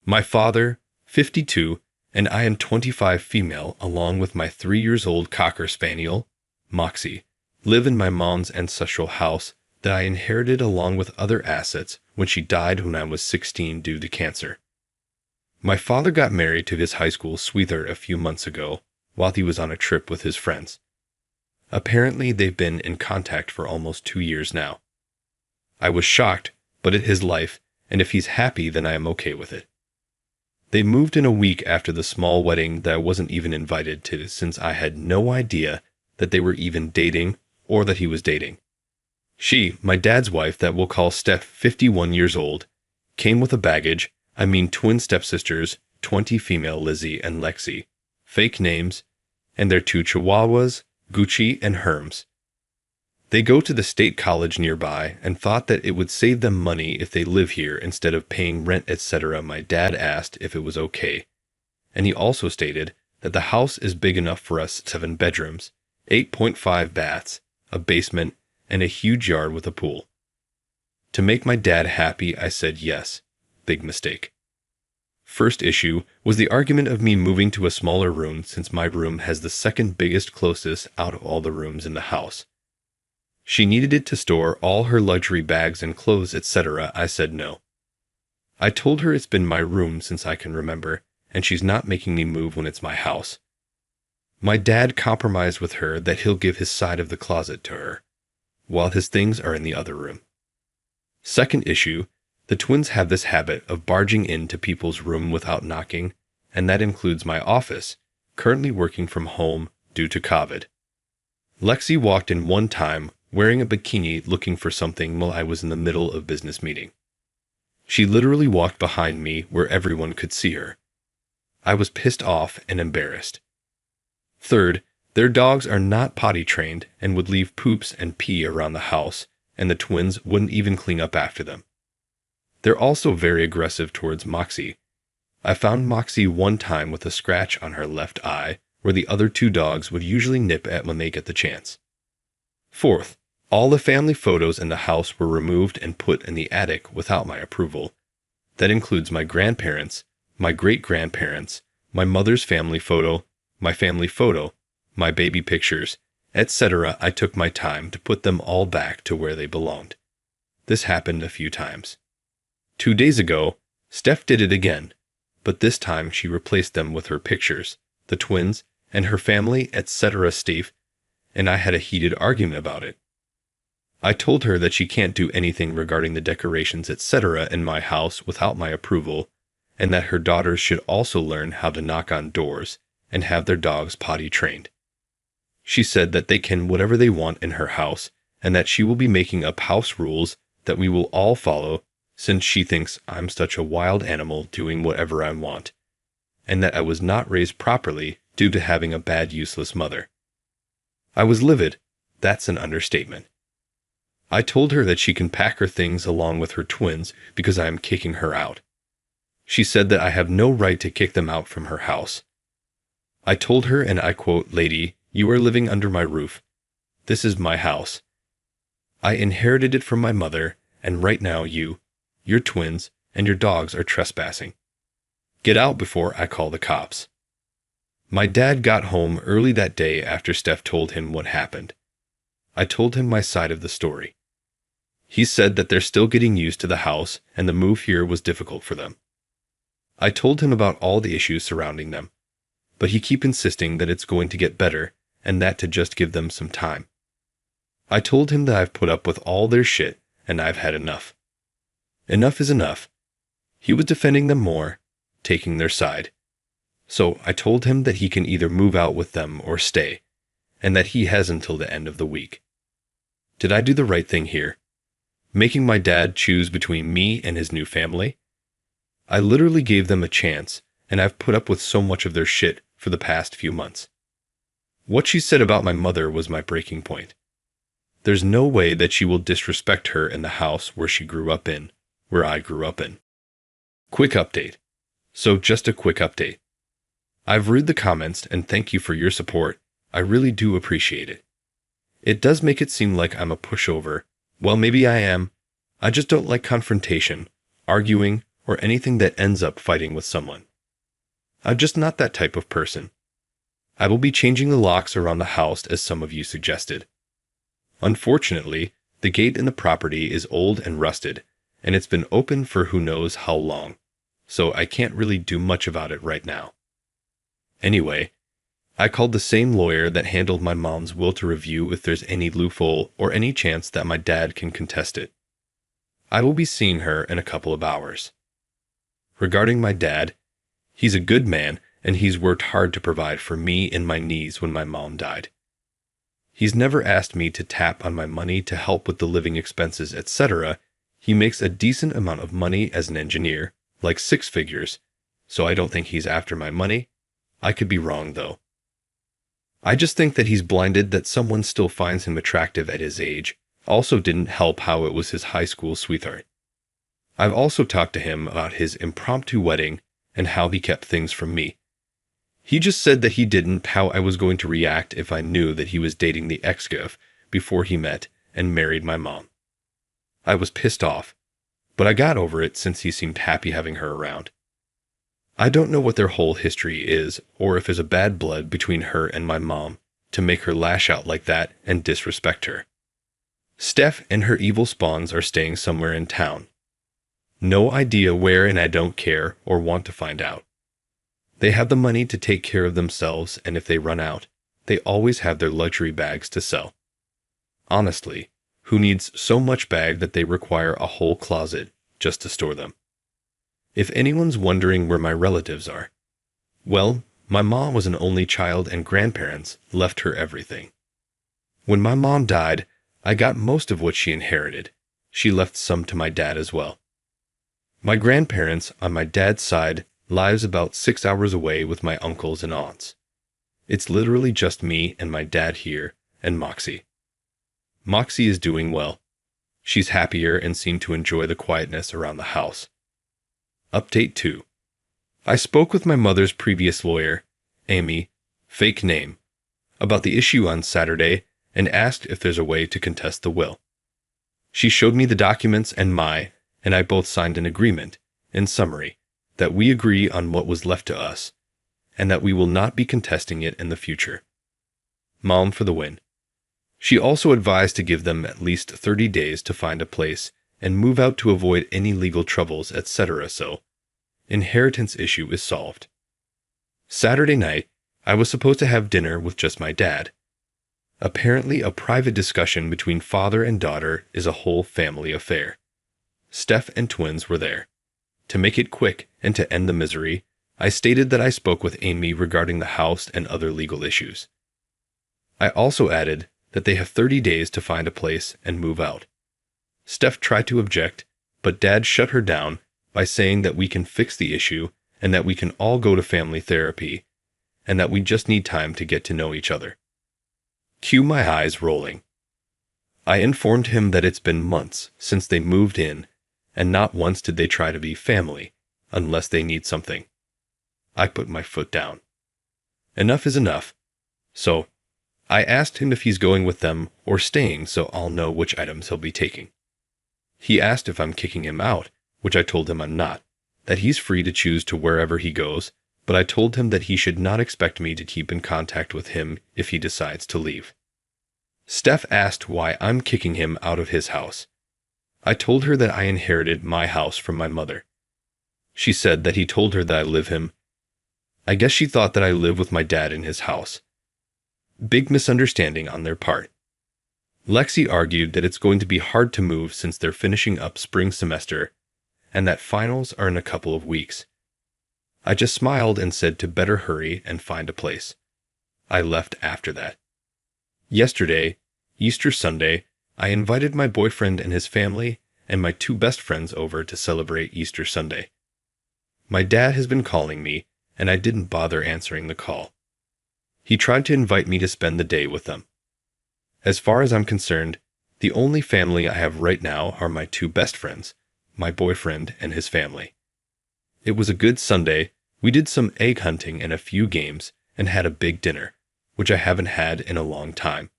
My father, 52, and I am 25 female, along with my 3 years old Cocker Spaniel, Moxie, live in my mom's ancestral house that I inherited along with other assets when she died when I was 16 due to cancer. My father got married to his high school sweetheart a few months ago while he was on a trip with his friends. Apparently they've been in contact for almost 2 years now. I was shocked, but it's his life, and if he's happy then I am okay with it. They moved in a week after the small wedding that I wasn't even invited to since I had no idea that they were even dating or that he was dating. She, my dad's wife that we'll call Steph, 51 years old, came with a baggage, twin stepsisters, 20 female Lizzie and Lexi, fake names, and their 2 chihuahuas, Gucci and Herms. They go to the state college nearby and thought that it would save them money if they live here instead of paying rent, etc. My dad asked if it was okay, and he also stated that the house is big enough for us 7 bedrooms, 8.5 baths, a basement, and a huge yard with a pool. To make my dad happy, I said yes. Big mistake. First issue was the argument of me moving to a smaller room since my room has the second biggest closest out of all the rooms in the house. She needed it to store all her luxury bags and clothes, etc. I said no. I told her it's been my room since I can remember, and she's not making me move when it's my house. My dad compromised with her that he'll give his side of the closet to her, while his things are in the other room. Second issue, the twins have this habit of barging into people's room without knocking, and that includes my office, currently working from home due to COVID. Lexi walked in one time wearing a bikini looking for something while I was in the middle of business meeting. She literally walked behind me where everyone could see her. I was pissed off and embarrassed. Third, their dogs are not potty trained and would leave poops and pee around the house, and the twins wouldn't even clean up after them. They're also very aggressive towards Moxie. I found Moxie one time with a scratch on her left eye where the other 2 dogs would usually nip at when they get the chance. Fourth, all the family photos in the house were removed and put in the attic without my approval. That includes my grandparents, my great-grandparents, my mother's family photo, my baby pictures, etc. I took my time to put them all back to where they belonged. This happened a few times. 2 days ago, Steph did it again, but this time she replaced them with her pictures, the twins, and her family, etc. Steve, and I had a heated argument about it. I told her that she can't do anything regarding the decorations, etc. in my house without my approval, and that her daughters should also learn how to knock on doors and have their dogs potty trained. She said that they can whatever they want in her house, and that she will be making up house rules that we will all follow since she thinks I'm such a wild animal doing whatever I want, and that I was not raised properly due to having a bad, useless mother. I was livid. That's an understatement. I told her that she can pack her things along with her twins because I am kicking her out. She said that I have no right to kick them out from her house. I told her, and I quote, "Lady, you are living under my roof. This is my house. I inherited it from my mother, and right now you, your twins, and your dogs are trespassing. Get out before I call the cops." My dad got home early that day after Steph told him what happened. I told him my side of the story. He said that they're still getting used to the house and the move here was difficult for them. I told him about all the issues surrounding them, but he keep insisting that it's going to get better and that to just give them some time. I told him that I've put up with all their shit and I've had enough. Enough is enough. He was defending them more, taking their side. So I told him that he can either move out with them or stay, and that he has until the end of the week. Did I do the right thing here? Making my dad choose between me and his new family? I literally gave them a chance, and I've put up with so much of their shit for the past few months. What she said about my mother was my breaking point. There's no way that she will disrespect her in the house where she grew up in, where I grew up in. Quick update. So just a quick update. I've read the comments and thank you for your support. I really do appreciate it. It does make it seem like I'm a pushover. Well, maybe I am. I just don't like confrontation, arguing, or anything that ends up fighting with someone. I'm just not that type of person. I will be changing the locks around the house as some of you suggested. Unfortunately, the gate in the property is old and rusted, and it's been open for who knows how long, so I can't really do much about it right now. Anyway, I called the same lawyer that handled my mom's will to review if there's any loophole or any chance that my dad can contest it. I will be seeing her in a couple of hours. Regarding my dad, he's a good man and he's worked hard to provide for me and my niece when my mom died. He's never asked me to tap on my money to help with the living expenses, etc. He makes a decent amount of money as an engineer, like 6 figures, so I don't think he's after my money. I could be wrong though. I just think that he's blinded that someone still finds him attractive at his age. Also didn't help how it was his high school sweetheart. I've also talked to him about his impromptu wedding and how he kept things from me. He just said that he didn't how I was going to react if I knew that he was dating the ex-gov before he met and married my mom. I was pissed off, but I got over it since he seemed happy having her around. I don't know what their whole history is or if there's a bad blood between her and my mom to make her lash out like that and disrespect her. Steph and her evil spawns are staying somewhere in town. No idea where, and I don't care or want to find out. They have the money to take care of themselves, and if they run out, they always have their luxury bags to sell. Honestly, who needs so much bag that they require a whole closet just to store them? If anyone's wondering where my relatives are, well, my mom was an only child and grandparents left her everything. When my mom died, I got most of what she inherited. She left some to my dad as well. My grandparents on my dad's side lives about 6 hours away with my uncles and aunts. It's literally just me and my dad here and Moxie. Moxie is doing well. She's happier and seemed to enjoy the quietness around the house. Update 2. I spoke with my mother's previous lawyer, Amy, fake name, about the issue on Saturday and asked if there's a way to contest the will. She showed me the documents and I both signed an agreement, in summary, that we agree on what was left to us, and that we will not be contesting it in the future. Mom for the win. She also advised to give them at least 30 days to find a place and move out to avoid any legal troubles, etc. So, inheritance issue is solved. Saturday night, I was supposed to have dinner with just my dad. Apparently, a private discussion between father and daughter is a whole family affair. Steph and twins were there. To make it quick and to end the misery, I stated that I spoke with Amy regarding the house and other legal issues. I also added that they have 30 days to find a place and move out. Steph tried to object, but Dad shut her down by saying that we can fix the issue and that we can all go to family therapy, and that we just need time to get to know each other. Cue my eyes rolling. I informed him that it's been months since they moved in, and not once did they try to be family, unless they need something. I put my foot down. Enough is enough. So, I asked him if he's going with them or staying so I'll know which items he'll be taking. He asked if I'm kicking him out, which I told him I'm not, that he's free to choose to wherever he goes, but I told him that he should not expect me to keep in contact with him if he decides to leave. Steph asked why I'm kicking him out of his house. I told her that I inherited my house from my mother. She said that he told her that I live him. I guess she thought that I live with my dad in his house. Big misunderstanding on their part. Lexi argued that it's going to be hard to move since they're finishing up spring semester, and that finals are in a couple of weeks. I just smiled and said to better hurry and find a place. I left after that. Yesterday, Easter Sunday, I invited my boyfriend and his family and my 2 best friends over to celebrate Easter Sunday. My dad has been calling me, and I didn't bother answering the call. He tried to invite me to spend the day with them. As far as I'm concerned, the only family I have right now are my 2 best friends, my boyfriend and his family. It was a good Sunday. We did some egg hunting and a few games and had a big dinner, which I haven't had in a long time.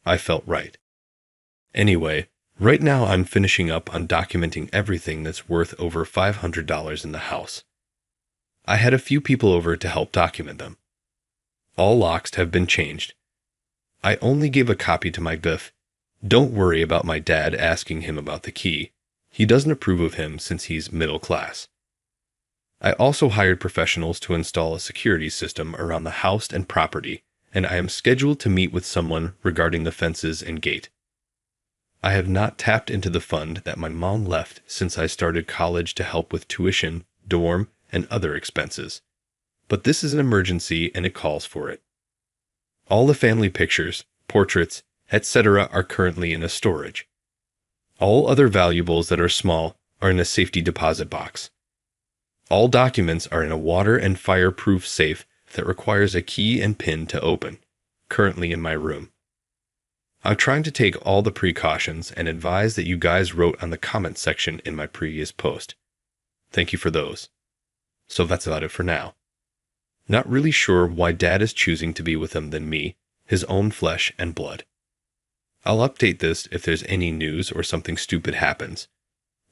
I felt right. Anyway, Right now, I'm finishing up on documenting everything that's worth over $500 in the house. I had a few people over to help document them. All locks have been changed. I only gave a copy to my Biff. Don't worry about my dad asking him about the key. He doesn't approve of him since he's middle class. I also hired professionals to install a security system around the house and property, and I am scheduled to meet with someone regarding the fences and gate. I have not tapped into the fund that my mom left since I started college to help with tuition, dorm, and other expenses. But this is an emergency and it calls for it. All the family pictures, portraits, etc. are currently in a storage. All other valuables that are small are in a safety deposit box. All documents are in a water and fireproof safe that requires a key and pin to open, currently in my room. I'm trying to take all the precautions and advise that you guys wrote on the comment section in my previous post. Thank you for those. So that's about it for now. Not really sure why Dad is choosing to be with him than me, his own flesh and blood. I'll update this if there's any news or something stupid happens,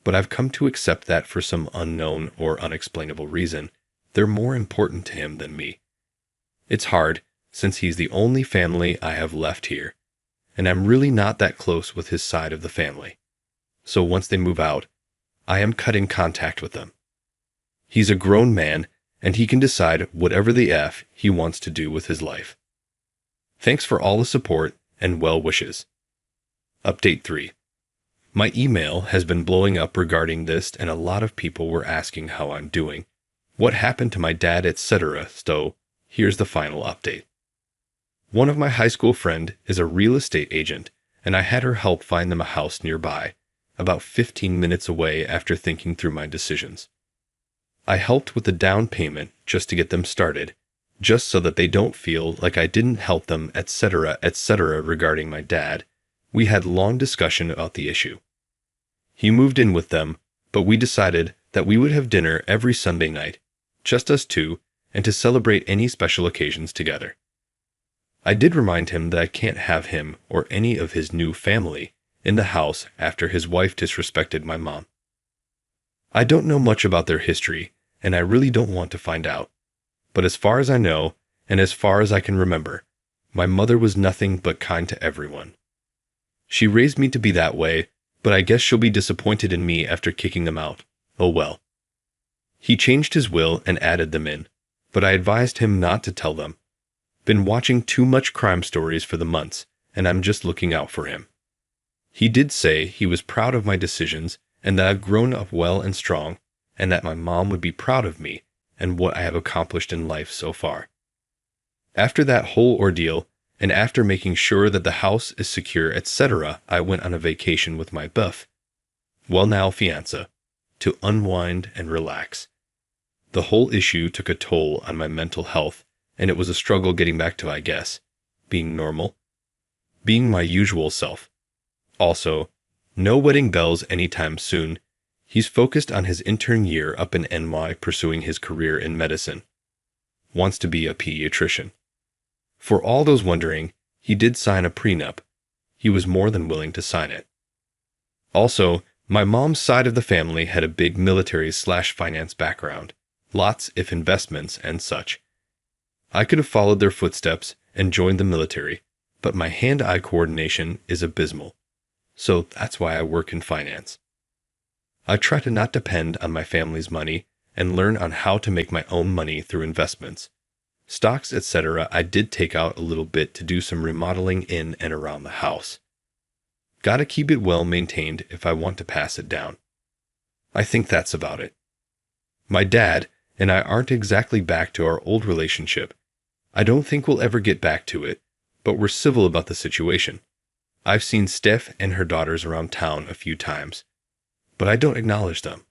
but I've come to accept that for some unknown or unexplainable reason, they're more important to him than me. It's hard, since he's the only family I have left here, and I'm really not that close with his side of the family. So once they move out, I am cutting contact with them. He's a grown man, and he can decide whatever the F he wants to do with his life. Thanks for all the support and well wishes. Update 3. My email has been blowing up regarding this, and a lot of people were asking how I'm doing, what happened to my dad, etc. So here's the final update. One of my high school friend is a real estate agent, and I had her help find them a house nearby, about 15 minutes away after thinking through my decisions. I helped with the down payment just to get them started, just so that they don't feel like I didn't help them, etc. regarding my dad. We had long discussion about the issue. He moved in with them, but we decided that we would have dinner every Sunday night, just us two, and to celebrate any special occasions together. I did remind him that I can't have him or any of his new family in the house after his wife disrespected my mom. I don't know much about their history, and I really don't want to find out. But as far as I know, and as far as I can remember, my mother was nothing but kind to everyone. She raised me to be that way, but I guess she'll be disappointed in me after kicking them out. Oh well. He changed his will and added them in, but I advised him not to tell them. Been watching too much crime stories for the months, and I'm just looking out for him. He did say he was proud of my decisions and that I've grown up well and strong, and that my mom would be proud of me and what I have accomplished in life so far. After that whole ordeal, and after making sure that the house is secure, etc., I went on a vacation with my buff, well now fiancé, to unwind and relax. The whole issue took a toll on my mental health, and it was a struggle getting back to, I guess, being normal, being my usual self. Also, no wedding bells anytime soon. He's focused on his intern year up in NY pursuing his career in medicine. Wants to be a pediatrician. For all those wondering, he did sign a prenup. He was more than willing to sign it. Also, my mom's side of the family had a big military/finance background, lots of investments and such. I could have followed their footsteps and joined the military, but my hand-eye coordination is abysmal. So that's why I work in finance. I try to not depend on my family's money and learn on how to make my own money through investments. Stocks, etc. I did take out a little bit to do some remodeling in and around the house. Gotta keep it well maintained if I want to pass it down. I think that's about it. My dad and I aren't exactly back to our old relationship. I don't think we'll ever get back to it, but we're civil about the situation. I've seen Steph and her daughters around town a few times, but I don't acknowledge them.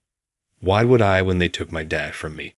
Why would I when they took my dad from me?